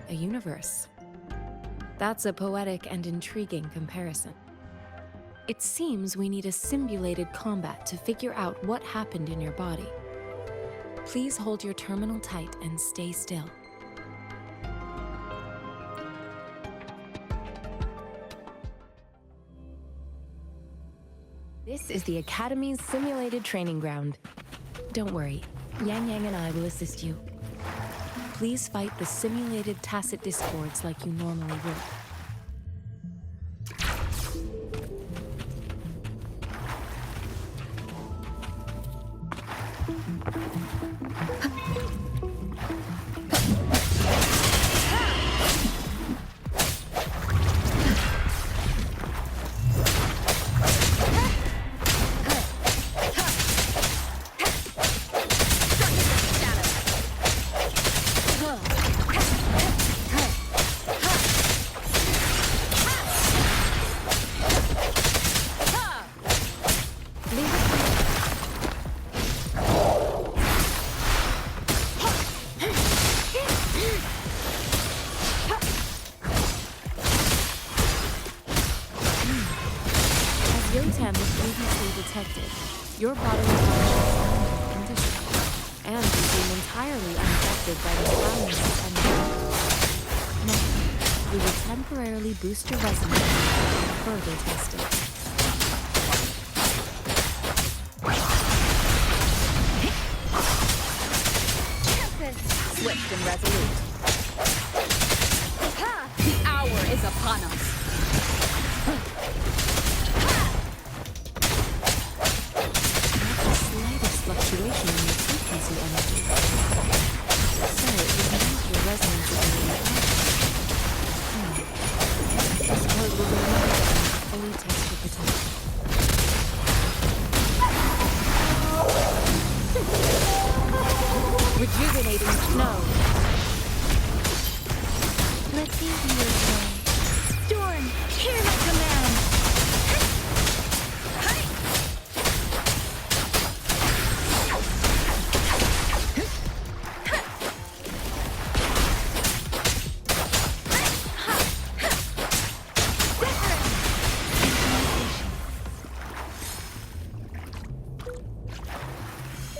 a universe. That's a poetic and intriguing comparison. It seems we need a simulated combat to figure out what happened in your body. Please hold your terminal tight and stay still. This is the Academy's simulated training ground. Don't worry, Yang Yang and I will assist you. Please fight the simulated tacit discords like you normally would. Your body is in condition, and you seem entirely unaffected by the challenges and now, we will temporarily boost your resonance and further test it. Swift and resolute. The hour is upon us. Fluctuation in your frequency energy. So it would mean your resonance is really high. I suppose we'll go ahead and fully test your potential. Rejuvenating snow. Let's see you away. Storm, hear my command.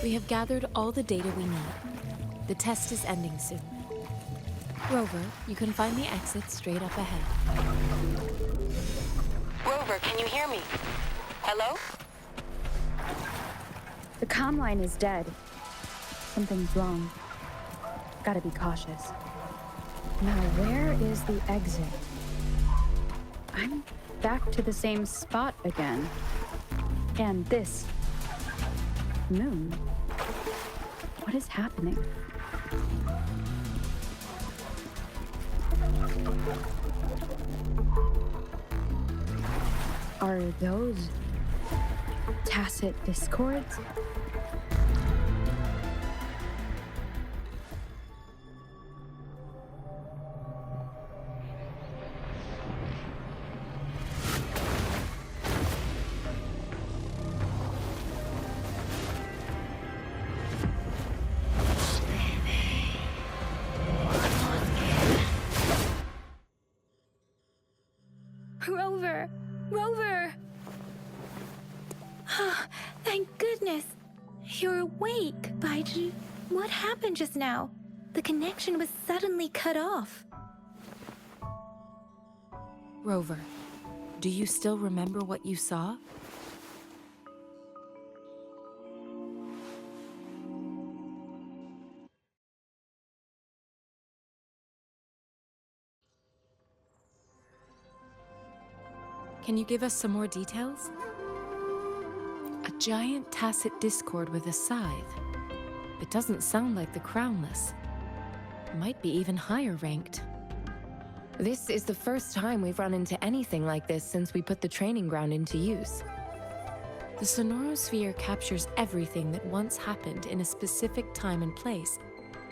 We have gathered all the data we need. The test is ending soon. Rover, you can find the exit straight up ahead. Rover, can you hear me? Hello? The comm line is dead. Something's wrong. Gotta be cautious. Now, where is the exit? I'm back to the same spot again. And this moon. What is happening? Are those tacit discords? Rover! Rover! Thank goodness! You're awake, Baiju. What happened just now? The connection was suddenly cut off. Rover, do you still remember what you saw? Can you give us some more details? A giant tacit discord with a scythe. It doesn't sound like the Crownless. Might be even higher ranked. This is the first time we've run into anything like this since we put the training ground into use. The sonorosphere captures everything that once happened in a specific time and place,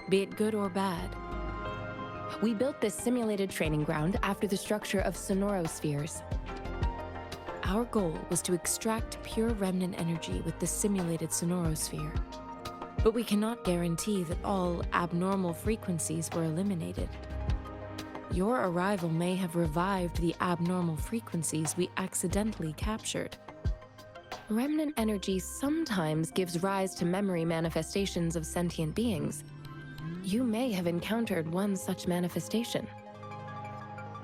be it good or bad. We built this simulated training ground after the structure of sonorospheres. Our goal was to extract pure remnant energy with the simulated sonorosphere. But we cannot guarantee that all abnormal frequencies were eliminated. Your arrival may have revived the abnormal frequencies we accidentally captured. Remnant energy sometimes gives rise to memory manifestations of sentient beings. You may have encountered one such manifestation.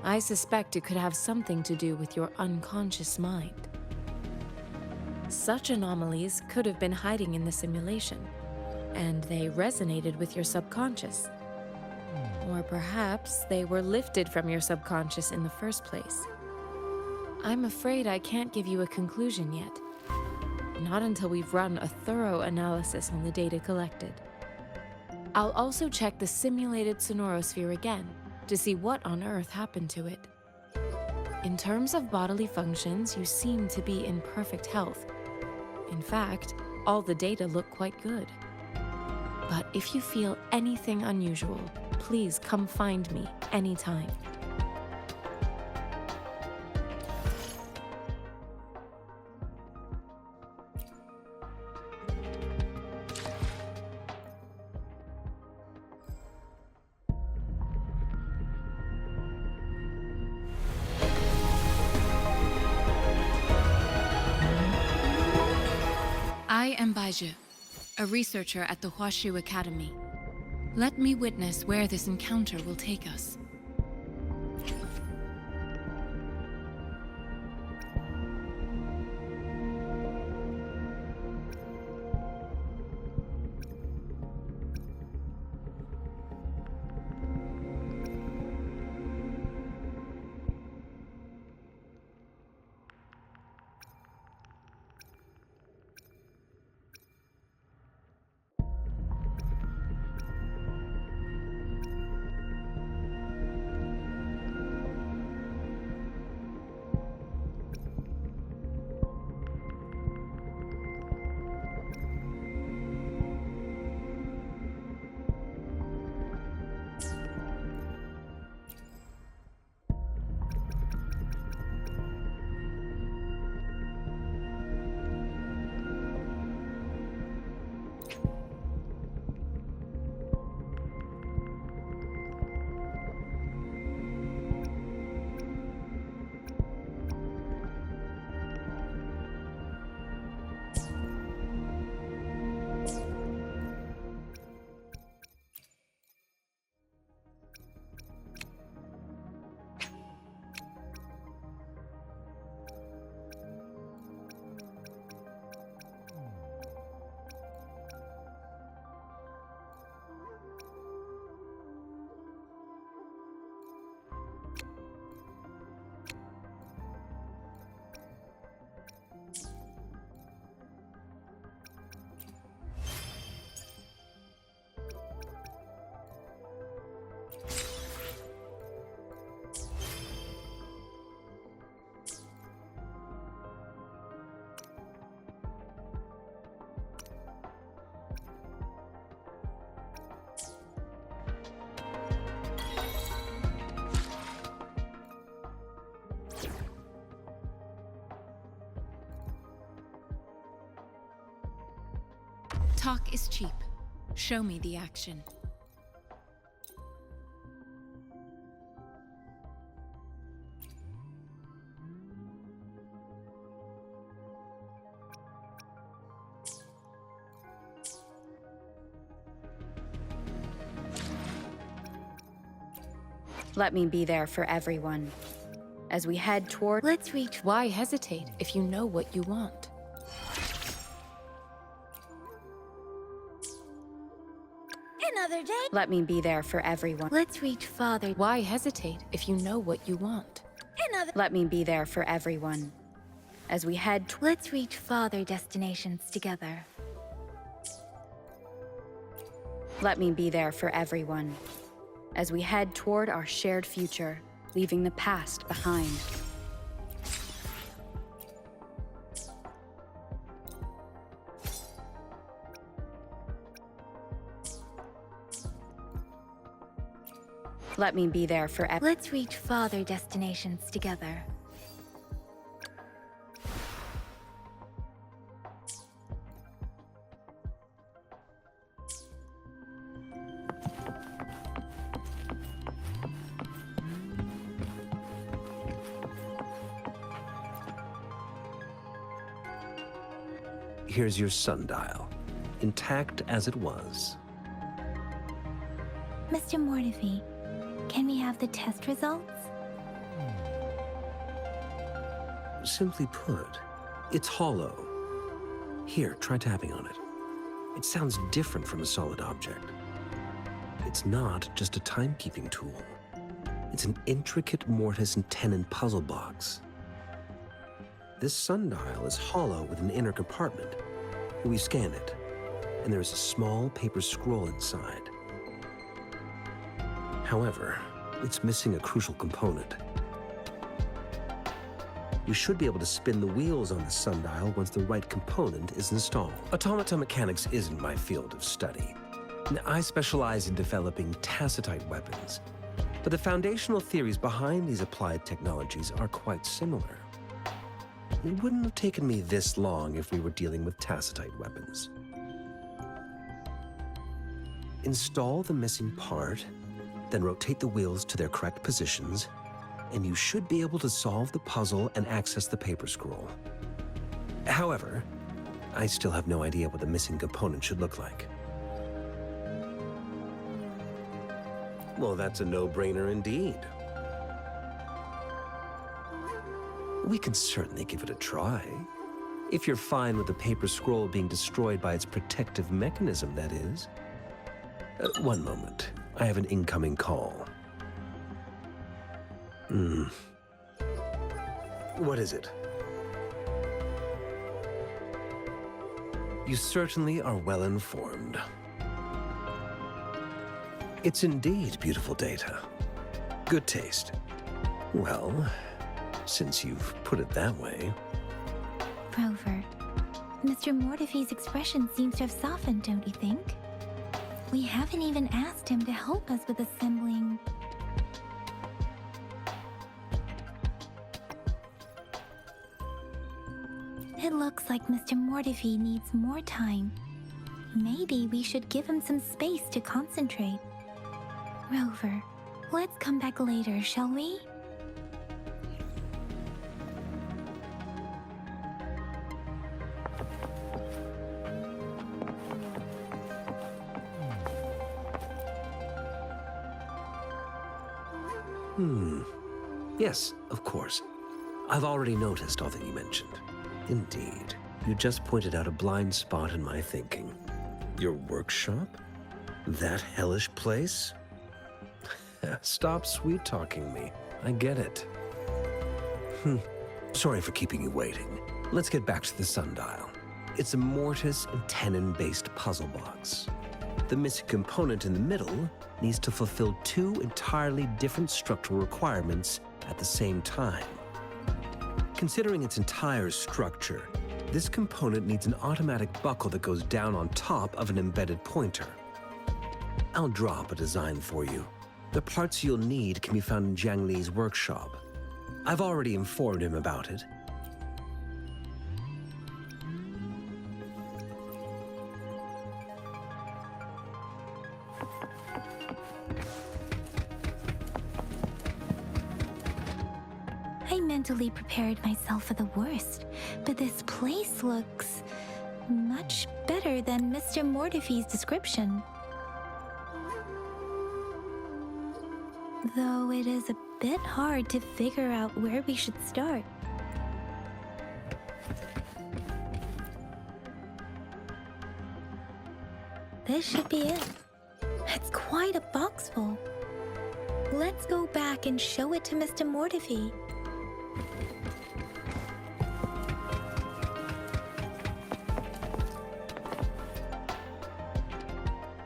I suspect it could have something to do with your unconscious mind. Such anomalies could have been hiding in the simulation, and they resonated with your subconscious. Or perhaps they were lifted from your subconscious in the first place. I'm afraid I can't give you a conclusion yet. Not until we've run a thorough analysis on the data collected. I'll also check the simulated sonorosphere again to see what on earth happened to it. In terms of bodily functions, you seem to be in perfect health. In fact, all the data look quite good. But if you feel anything unusual, please come find me anytime. I am Baiju, a researcher at the Huashu Academy. Let me witness where this encounter will take us. Talk is cheap. Show me the action. Let me be there for everyone. As we head toward... Let's reach. Why hesitate if you know what you want? Another day. Let me be there for everyone. Let's reach farther. Why hesitate if you know what you want? Another. Let me be there for everyone. As we head Let's reach farther destinations together. Let me be there for everyone. As we head toward our shared future, leaving the past behind. Let me be there for Let's reach farther destinations together. here's your sundial, intact as it was. Mr. Mortefi, can we have the test results? Simply put, it's hollow. Here, try tapping on it. It sounds different from a solid object. It's not just a timekeeping tool. It's an intricate mortise and tenon puzzle box. This sundial is hollow with an inner compartment. We scan it, and there is a small paper scroll inside. However, it's missing a crucial component. We should be able to spin the wheels on the sundial once the right component is installed. Automata mechanics isn't my field of study. I specialize in developing tacitite weapons, but the foundational theories behind these applied technologies are quite similar. It wouldn't have taken me this long if we were dealing with tacitite weapons. Install the missing part, then rotate the wheels to their correct positions, and you should be able to solve the puzzle and access the paper scroll. However, I still have no idea what the missing component should look like. Well, that's a no-brainer indeed. We can certainly give it a try. If you're fine with the paper scroll being destroyed by its protective mechanism, that is. One moment. I have an incoming call. What is it? You certainly are well informed. It's indeed beautiful data. Good taste. Well, since you've put it that way. Rover, Mr. Mortefi's expression seems to have softened, don't you think? We haven't even asked him to help us with assembling... It looks like Mr. Mortefi needs more time. Maybe we should give him some space to concentrate. Rover, let's come back later, shall we? Yes, of course. I've already noticed all that you mentioned. Indeed, you just pointed out a blind spot in my thinking. Your workshop? That hellish place? Stop sweet-talking me. I get it. Sorry for keeping you waiting. Let's get back to the sundial. It's a mortise and tenon-based puzzle box. The missing component in the middle needs to fulfill two entirely different structural requirements at the same time. Considering its entire structure, this component needs an automatic buckle that goes down on top of an embedded pointer. I'll drop a design for you. The parts you'll need can be found in Jiang Li's workshop. I've already informed him about it. I mentally prepared myself for the worst, but this place looks much better than Mr. Mortefi's description. Though it is a bit hard to figure out where we should start. This should be it. It's quite a box full. Let's go back and show it to Mr. Mortefi.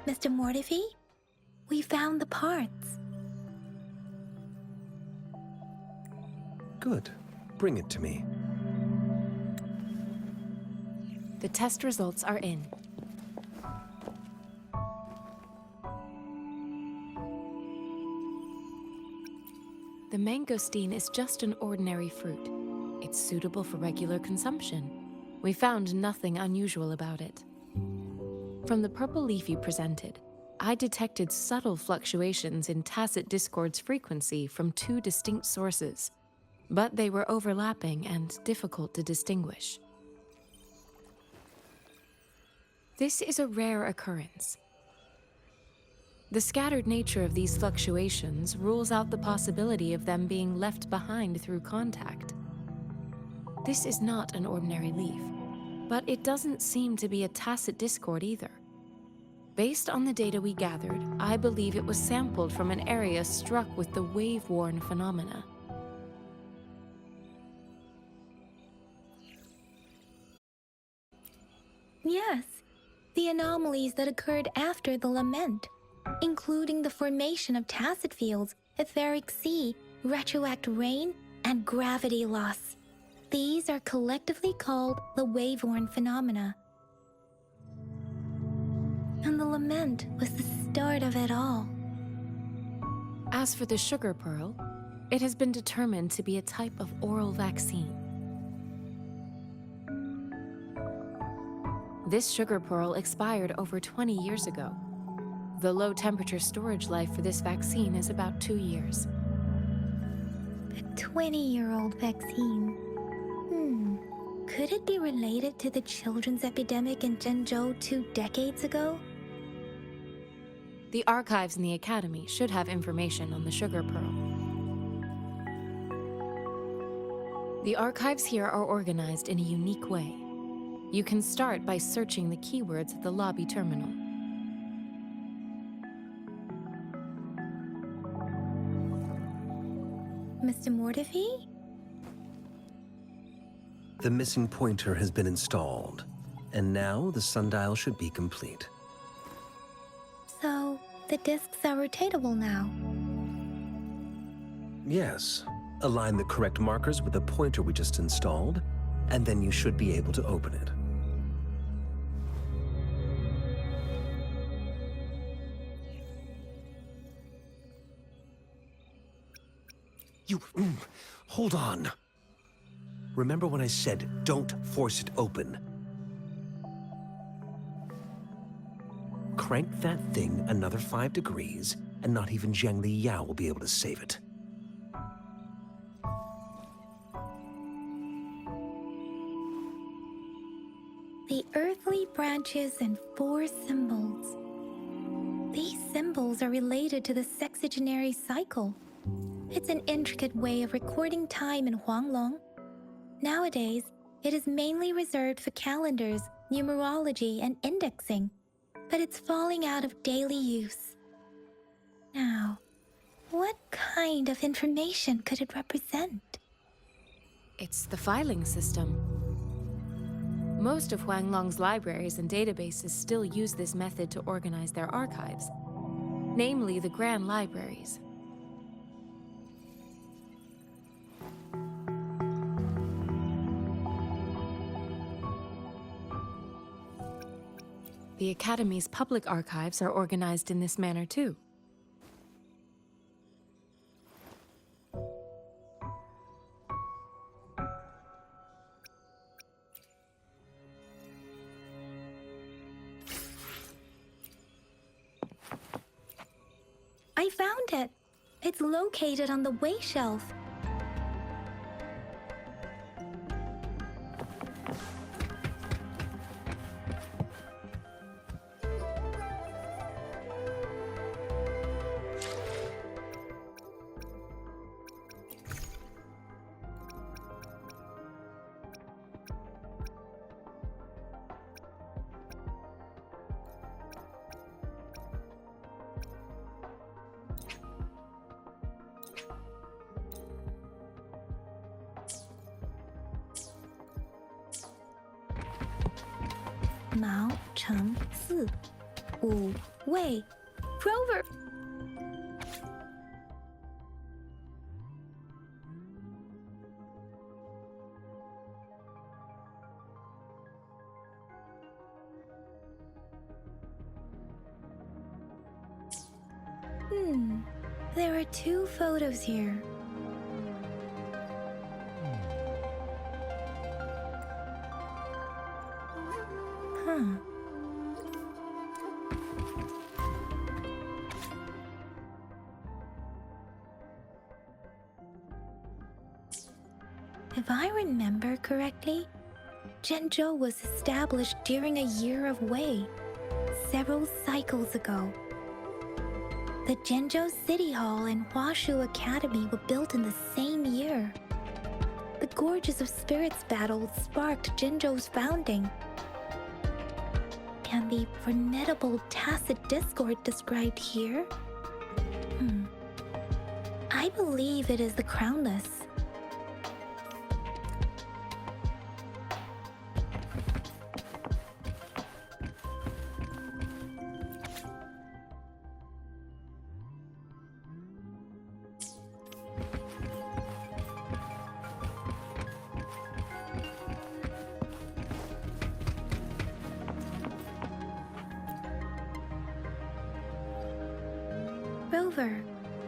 Mr. Mortefi, we found the parts. Good. Bring it to me. The test results are in. The mangosteen is just an ordinary fruit. It's suitable for regular consumption. We found nothing unusual about it. From the purple leaf you presented, I detected subtle fluctuations in tacit discord's frequency from two distinct sources, but they were overlapping and difficult to distinguish. This is a rare occurrence. The scattered nature of these fluctuations rules out the possibility of them being left behind through contact. This is not an ordinary leaf, but it doesn't seem to be a tacit discord either. Based on the data we gathered, I believe it was sampled from an area struck with the wave-worn phenomena. Yes, the anomalies that occurred after the lament, including the formation of tacit fields, etheric sea, retroact rain, and gravity loss. These are collectively called the wave-worn phenomena. And the lament was the start of it all. As for the sugar pearl, it has been determined to be a type of oral vaccine. This sugar pearl expired over 20 years ago. The low-temperature storage life for this vaccine is about 2 years. A 20-year-old vaccine. Could it be related to the children's epidemic in Zhengzhou 2 decades ago? The archives in the Academy should have information on the sugar pearl. The archives here are organized in a unique way. You can start by searching the keywords at the lobby terminal. Mr. Mortefi? The missing pointer has been installed, and now the sundial should be complete. So, the discs are rotatable now. Yes. Align the correct markers with the pointer we just installed, and then you should be able to open it. Hold on. Remember when I said, don't force it open? Crank that thing another 5 degrees, and not even Zhang Li Yao will be able to save it. The earthly branches and 4 symbols. These symbols are related to the sexagenary cycle. It's an intricate way of recording time in Huanglong. Nowadays, it is mainly reserved for calendars, numerology, and indexing, but it's falling out of daily use. Now, what kind of information could it represent? It's the filing system. Most of Huanglong's libraries and databases still use this method to organize their archives, namely the Grand Libraries. The Academy's public archives are organized in this manner too. I found it. It's located on the way shelf. Mao Cheng Si, Wu Wei, Rover. There are 2 photos here. If I remember correctly, Zhenzhou was established during a year of Wei, several cycles ago. The Zhenzhou City Hall and Huashu Academy were built in the same year. The Gorges of Spirits battle sparked Zhenzhou's founding. And the formidable tacit discord described here? I believe it is the Crownless. Rover,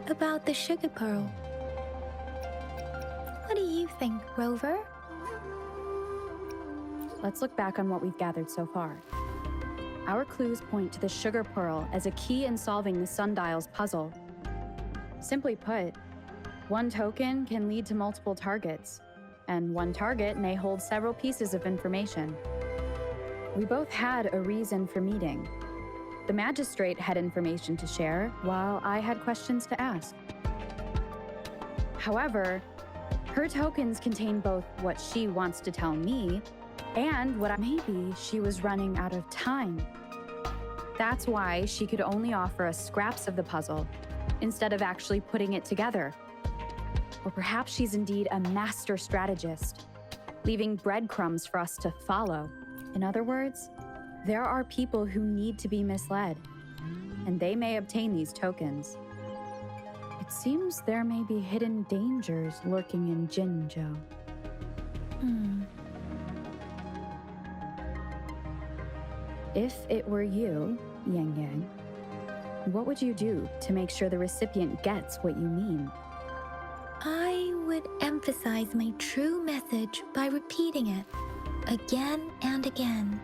about the sugar pearl. What do you think, Rover? Let's look back on what we've gathered so far. Our clues point to the sugar pearl as a key in solving the sundial's puzzle. Simply put, one token can lead to multiple targets, and one target may hold several pieces of information. We both had a reason for meeting. The magistrate had information to share, while I had questions to ask. However, her tokens contain both what she wants to tell me and what maybe she was running out of time. That's why she could only offer us scraps of the puzzle instead of actually putting it together. Or perhaps she's indeed a master strategist, leaving breadcrumbs for us to follow. In other words, there are people who need to be misled, and they may obtain these tokens. It seems there may be hidden dangers lurking in Jinzhou. If it were you, Yang Yang, what would you do to make sure the recipient gets what you mean? I would emphasize my true message by repeating it again and again.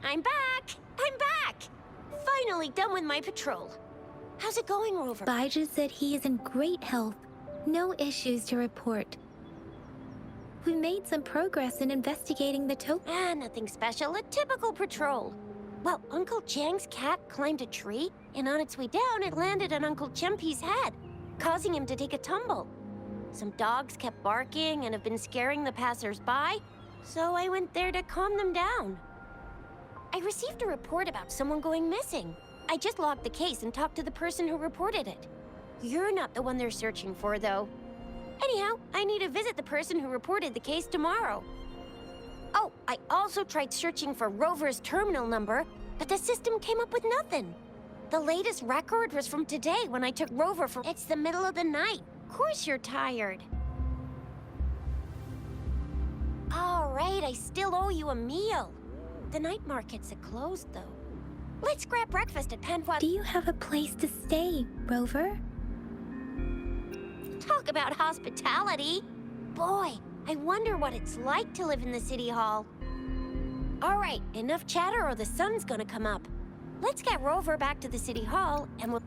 I'm back! I'm back! Finally done with my patrol. How's it going, Rover? Baiju said he is in great health. No issues to report. We made some progress in investigating the token. Nothing special. A typical patrol. Well, Uncle Chang's cat climbed a tree, and on its way down, it landed on Uncle Chempi's head, causing him to take a tumble. Some dogs kept barking and have been scaring the passers-by, so I went there to calm them down. I received a report about someone going missing. I just logged the case and talked to the person who reported it. You're not the one they're searching for, though. Anyhow, I need to visit the person who reported the case tomorrow. Oh, I also tried searching for Rover's terminal number, but the system came up with nothing. The latest record was from today when I took Rover for... It's the middle of the night. Of course you're tired. All right, I still owe you a meal. The night markets are closed, though. Let's grab breakfast at Panhua. Do you have a place to stay, Rover? Talk about hospitality. Boy, I wonder what it's like to live in the City Hall. All right, enough chatter or the sun's gonna come up. Let's get Rover back to the City Hall and we'll...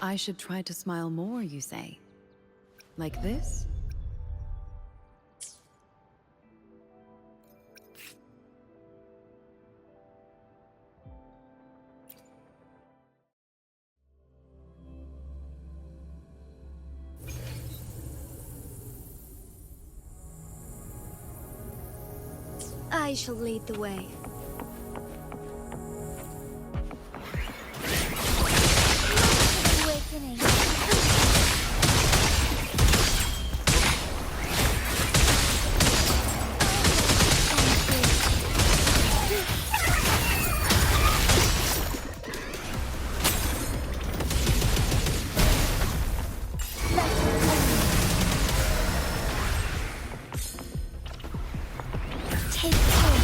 I should try to smile more, you say? Like this? I shall lead the way. Awakening. Take hold.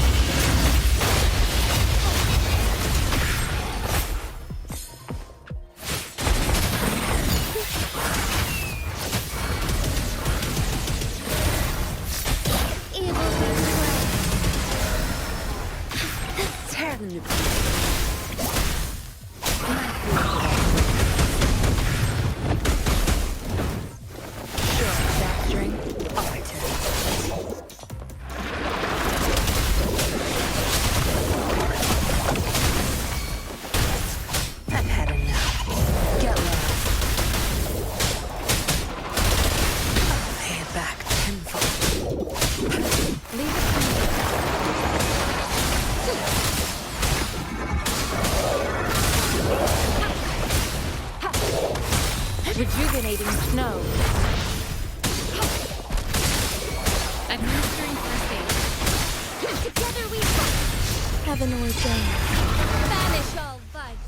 Rejuvenating snow. Administering first aid. Together we fight. Heaven ordained. Banish all vice.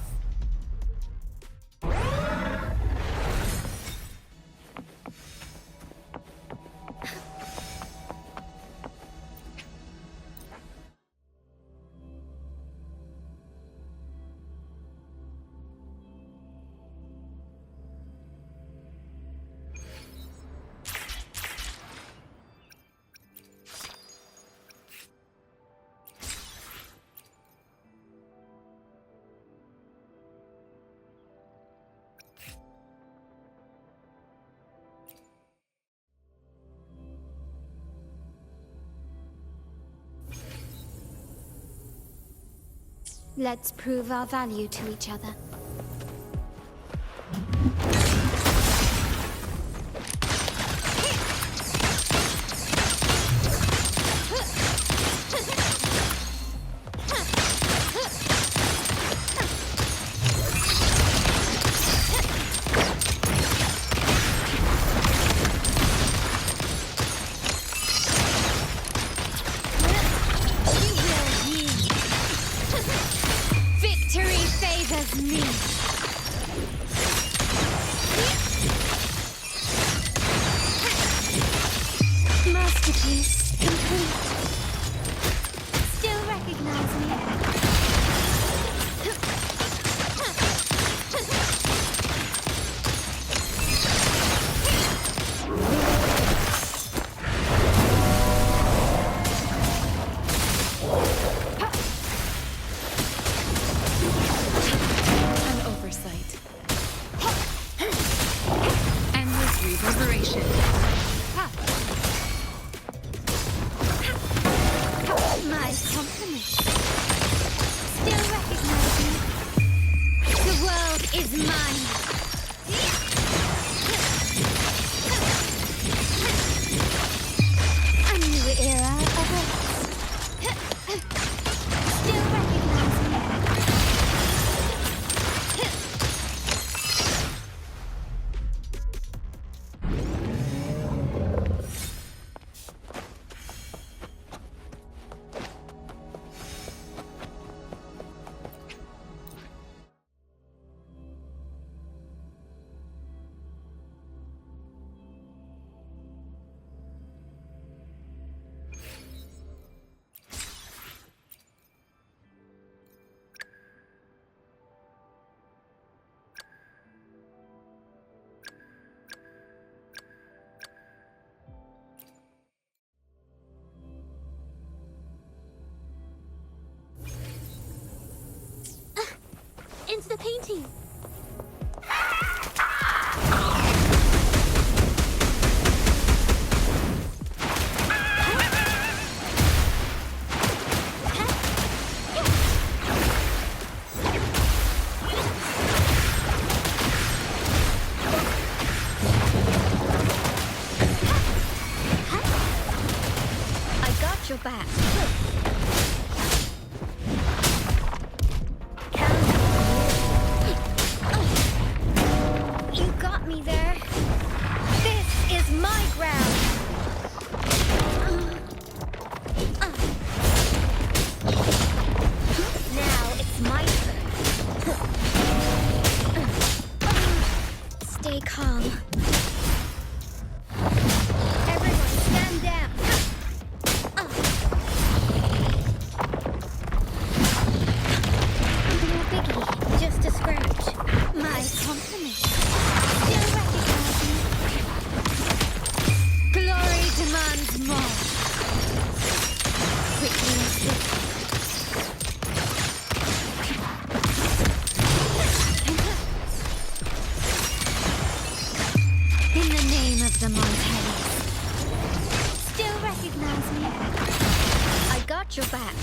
Let's prove our value to each other. Victory favors me. Masterpiece complete. Still recognize me? An oversight. Endless reverberation. My compliments. Still recognize me? The world is mine. A new era awaits. Still recognize me? Into the painting. got your back. You got me there. This is my ground. Now it's my turn. Stay calm. Everyone stand down. No biggie, just a scratch. My compliments. Still recognize me. Glory demands more. Quickly. In the name of the Montellis. Still recognize me? I got your back.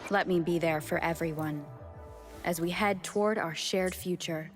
Let me be there for everyone as we head toward our shared future.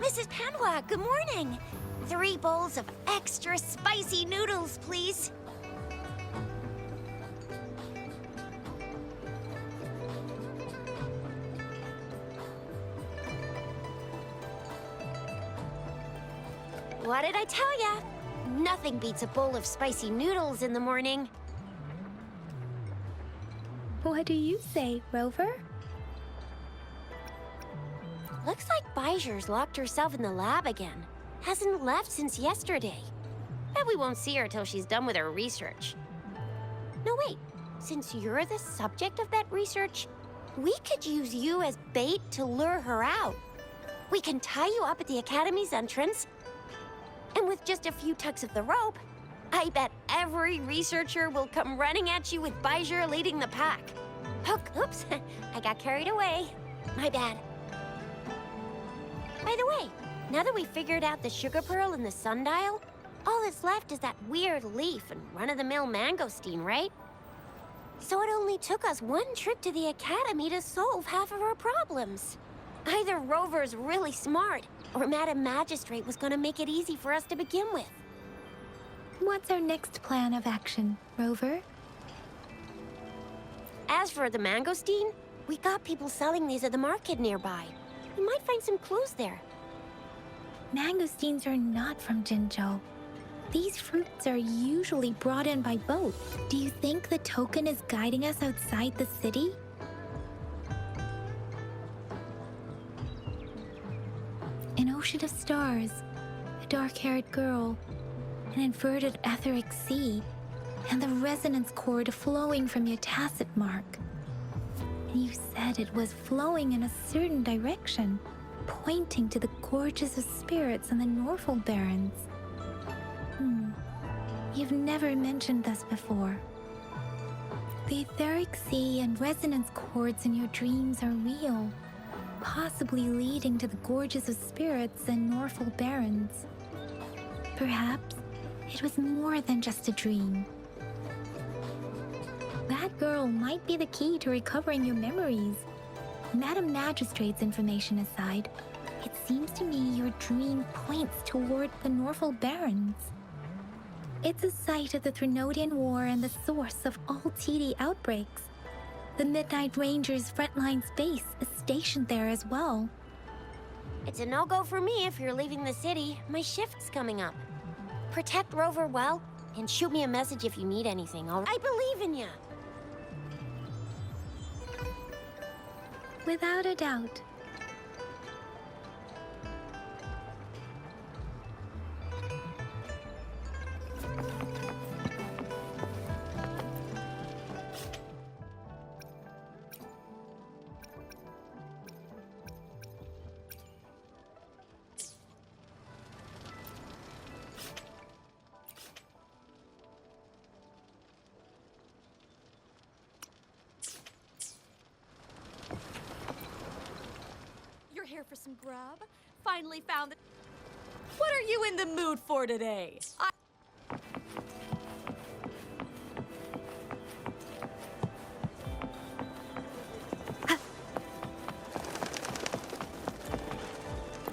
Mrs. Panwa, good morning. 3 bowls of extra spicy noodles, please. What did I tell ya? Nothing beats a bowl of spicy noodles in the morning. What do you say, Rover? Looks like Bijur's locked herself in the lab again. Hasn't left since yesterday. Bet we won't see her till she's done with her research. No, wait. Since you're the subject of that research, we could use you as bait to lure her out. We can tie you up at the Academy's entrance, and with just a few tugs of the rope, I bet every researcher will come running at you with Baijer leading the pack. Oops, I got carried away. My bad. By the way, now that we figured out the sugar pearl and the sundial, all that's left is that weird leaf and run-of-the-mill mangosteen, right? So it only took us one trip to the Academy to solve half of our problems. Either Rover's really smart, or Madam Magistrate was gonna make it easy for us to begin with. What's our next plan of action, Rover? As for the mangosteen, we got people selling these at the market nearby. We might find some clues there. Mangosteens are not from Jinzhou. These fruits are usually brought in by boat. Do you think the token is guiding us outside the city? An ocean of stars, a dark-haired girl, an inverted etheric sea, and the resonance cord flowing from your tacit mark. And you said it was flowing in a certain direction, pointing to the gorges of spirits and the Norfolk Barrens. You've never mentioned this before. The etheric sea and resonance cords in your dreams are real, possibly leading to the gorges of spirits and Norfolk Barrens. Perhaps it was more than just a dream. That girl might be the key to recovering your memories. Madam Magistrate's information aside, it seems to me your dream points toward the Norfolk Barrens. It's a site of the Threnodian War and the source of all TD outbreaks. The Midnight Rangers' frontline base is stationed there as well. It's a no-go for me if you're leaving the city. My shift's coming up. Protect Rover well, and shoot me a message if you need anything, all right? I believe in you! Without a doubt. Here for some grub? Finally found it. What are you in the mood for today?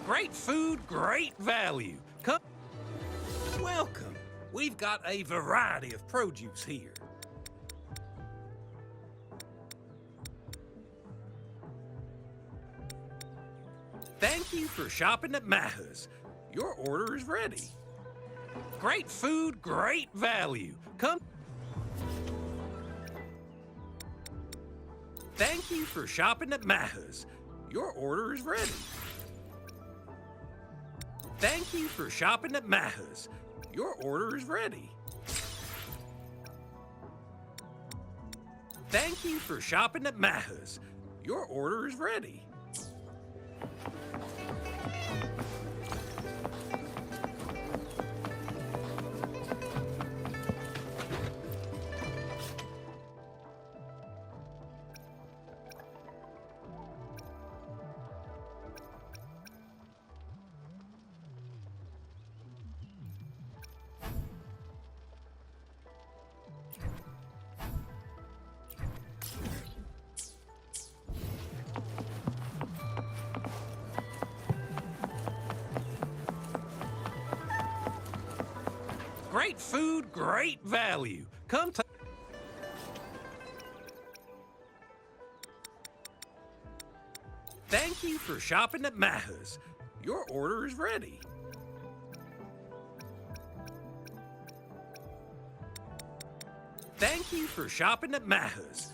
Great food, great value. Come. Welcome. We've got a variety of produce here. Thank you for shopping at Maha's. Your order is ready. Great food, great value. Come. Thank you for shopping at Maha's. Your order is ready. Thank you for shopping at Maha's. Your order is ready. Thank you for shopping at Maha's. Your order is ready. Great food, great value. Come to... Thank you for shopping at Maha's. Your order is ready. Thank you for shopping at Maha's.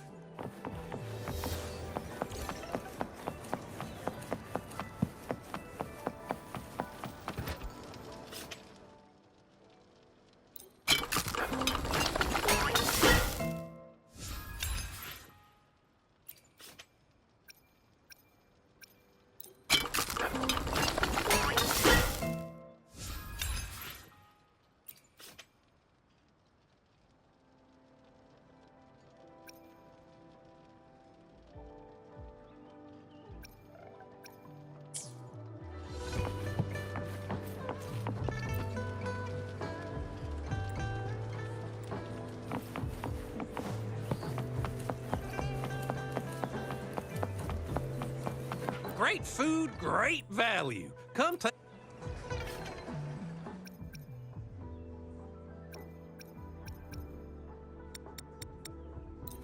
Great food, great value. Come take.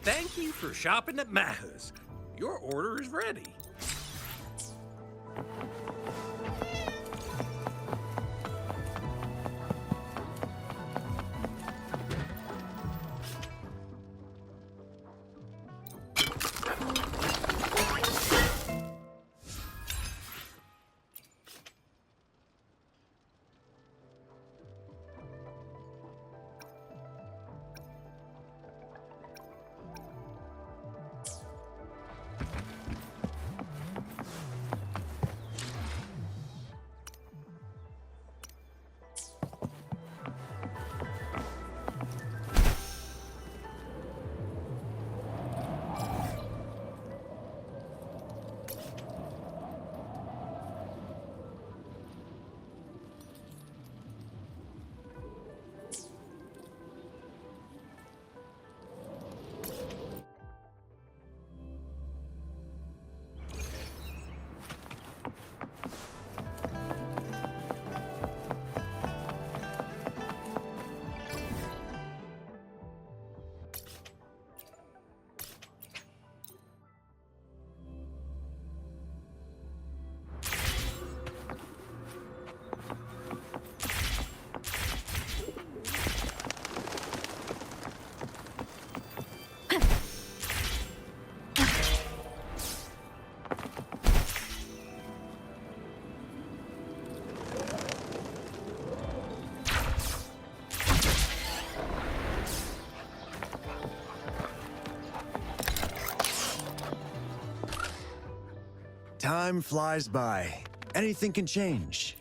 Thank you for shopping at Maha's. Your order is ready. Time flies by. Anything can change.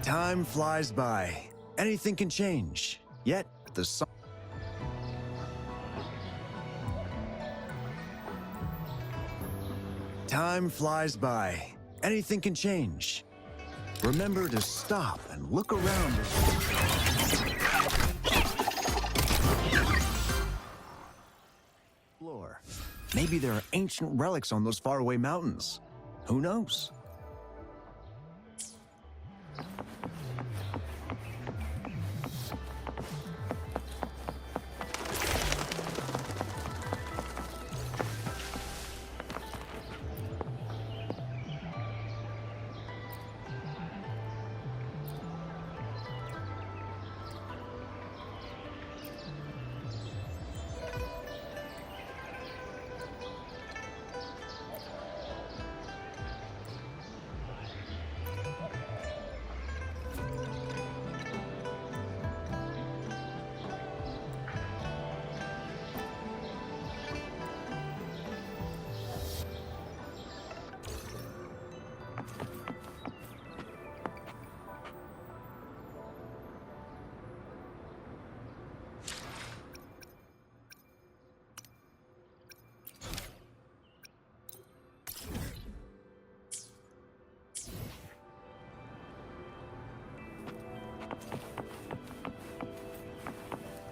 Time flies by. Anything can change. Yet, the sun... Time flies by. Anything can change. Remember to stop and look around. Explore. Maybe there are ancient relics on those faraway mountains. Who knows?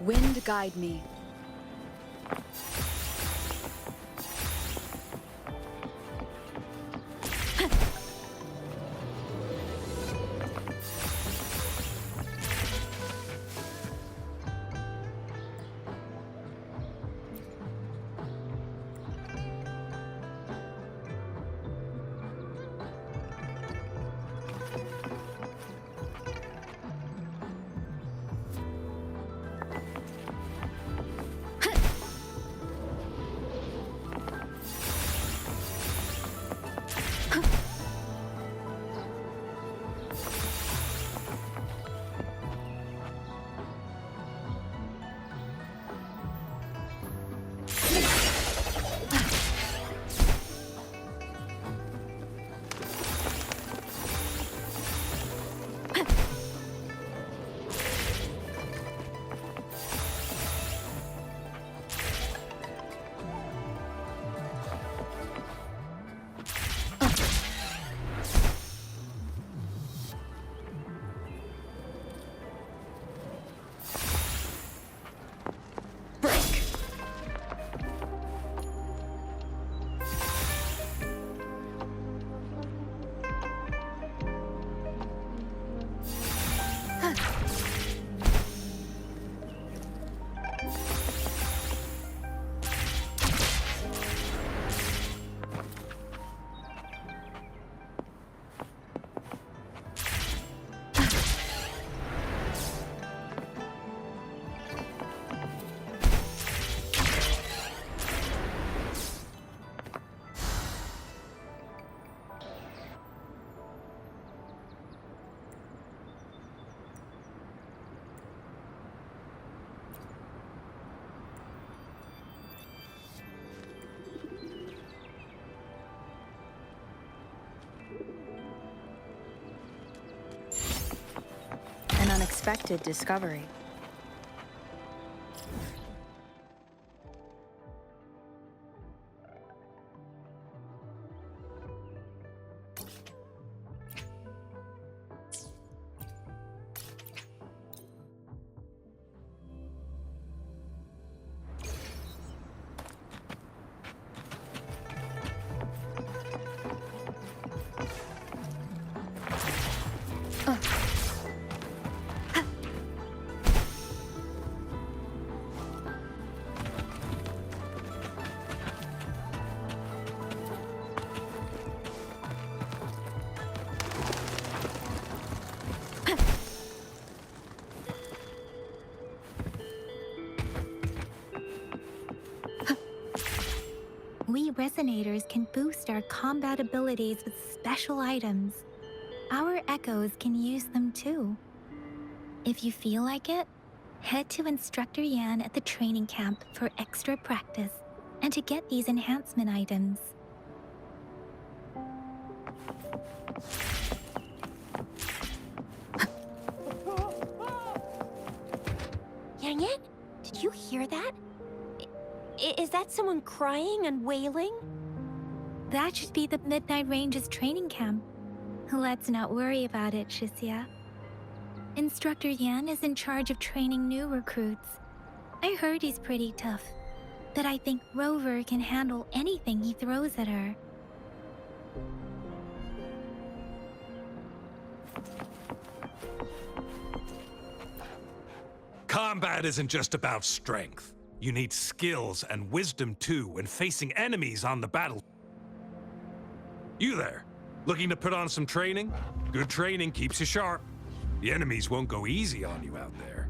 Wind guide me. unexpected discovery. We resonators can boost our combat abilities with special items. Our echoes can use them too. If you feel like it, head to Instructor Yan at the training camp for extra practice and to get these enhancement items. Yang Yan, did you hear that? Is that someone crying and wailing? That should be the Midnight Range's training camp. Let's not worry about it, Shisia. Instructor Yan is in charge of training new recruits. I heard he's pretty tough, but I think Rover can handle anything he throws at her. Combat isn't just about strength. You need skills and wisdom too when facing enemies on the battle. You there, looking to put on some training? Good training keeps you sharp. The enemies won't go easy on you out there.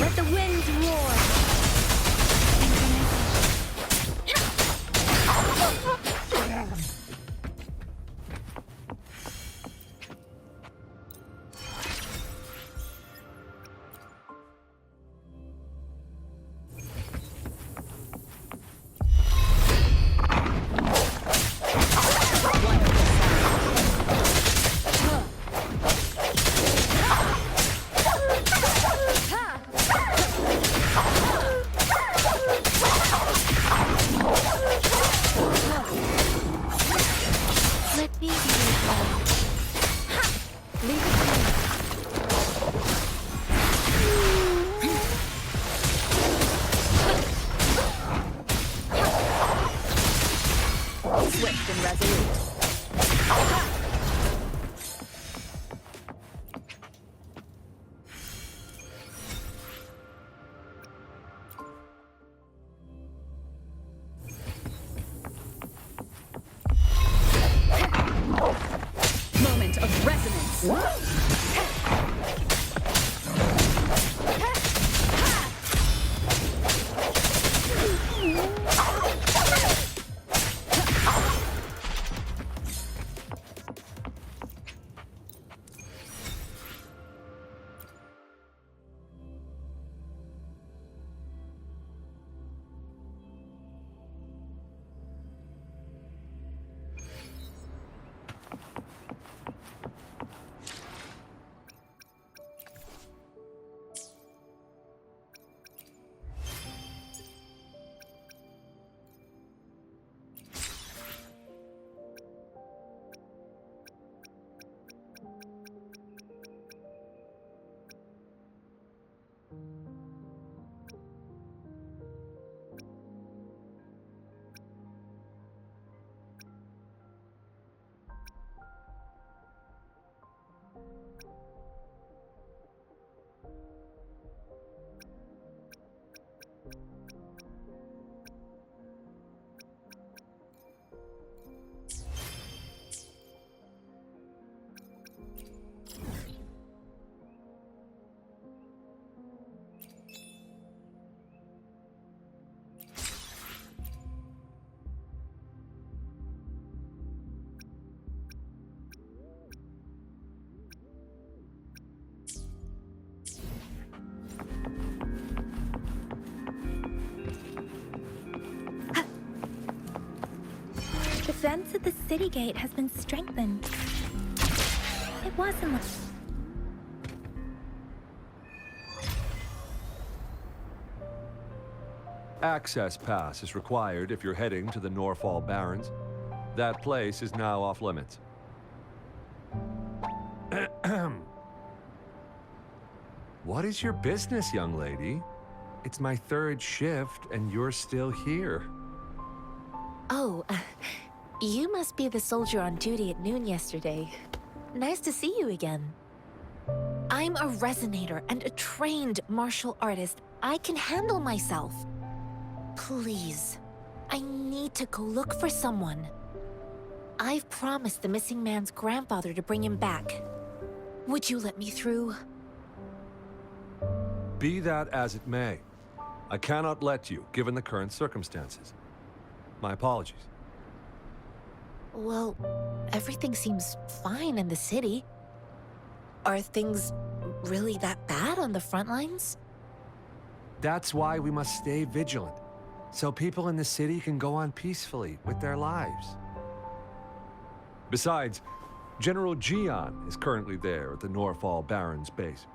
Let the winds roar. Let me be your guide. Leave it to me. Swift and resolute. Moment of resonance. The fence at the city gate has been strengthened. It wasn't like... Access pass is required if you're heading to the Norfall Barrens. That place is now off limits. What is your business, young lady? It's my third shift, and you're still here. Oh, you must be the soldier on duty at noon yesterday. Nice to see you again. I'm a resonator and a trained martial artist. I can handle myself. Please, I need to go look for someone. I've promised the missing man's grandfather to bring him back. Would you let me through? Be that as it may, I cannot let you, given the current circumstances. My apologies. Well, everything seems fine in the city. Are things really that bad on the front lines? That's why we must stay vigilant, so people in the city can go on peacefully with their lives. Besides, General Gian is currently there at the Norfall Barrens base.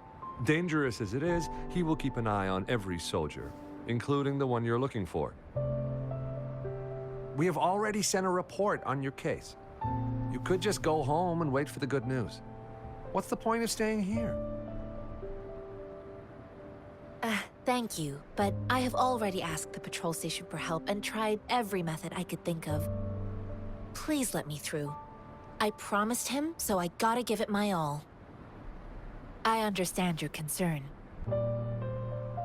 Dangerous as it is, he will keep an eye on every soldier, including the one you're looking for. We have already sent a report on your case. You could just go home and wait for the good news. What's the point of staying here? Thank you, but I have already asked the patrol station for help and tried every method I could think of. Please let me through. I promised him, so I gotta give it my all. I understand your concern.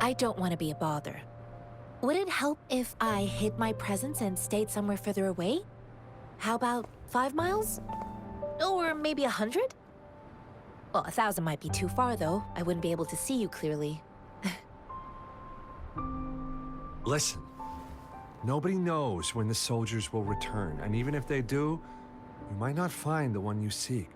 I don't want to be a bother. Would it help if I hid my presence and stayed somewhere further away? How about 5 miles? Or maybe 100? Well, 1,000 might be too far, though. I wouldn't be able to see you clearly. Listen. Nobody knows when the soldiers will return, and even if they do, you might not find the one you seek.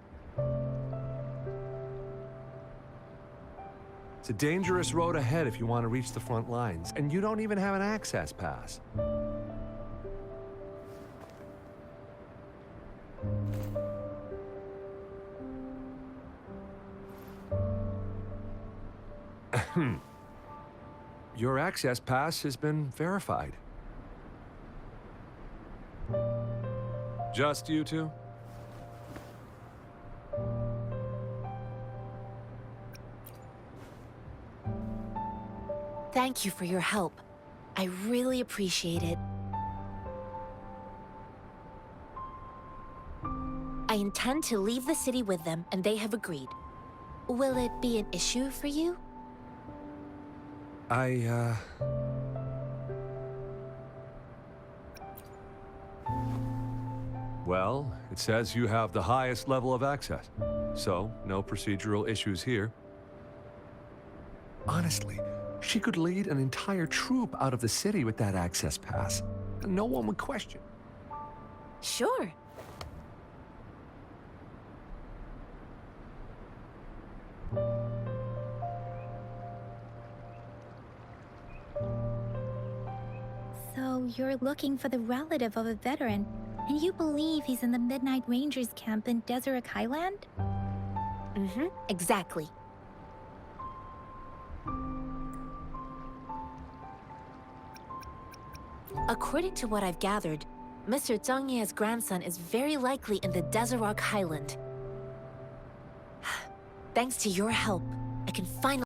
It's a dangerous road ahead if you want to reach the front lines, and you don't even have an access pass. Your access pass has been verified. Just you two? Thank you for your help. I really appreciate it. I intend to leave the city with them, and they have agreed. Will it be an issue for you? Well, it says you have the highest level of access, so no procedural issues here. Honestly, she could lead an entire troop out of the city with that access pass, and no one would question. Sure. So you're looking for the relative of a veteran, and you believe he's in the Midnight Rangers camp in Deseret Highland? Exactly. According to what I've gathered, Mr. Zhang Ye's grandson is very likely in the Deseret Highland. Thanks to your help, I can finally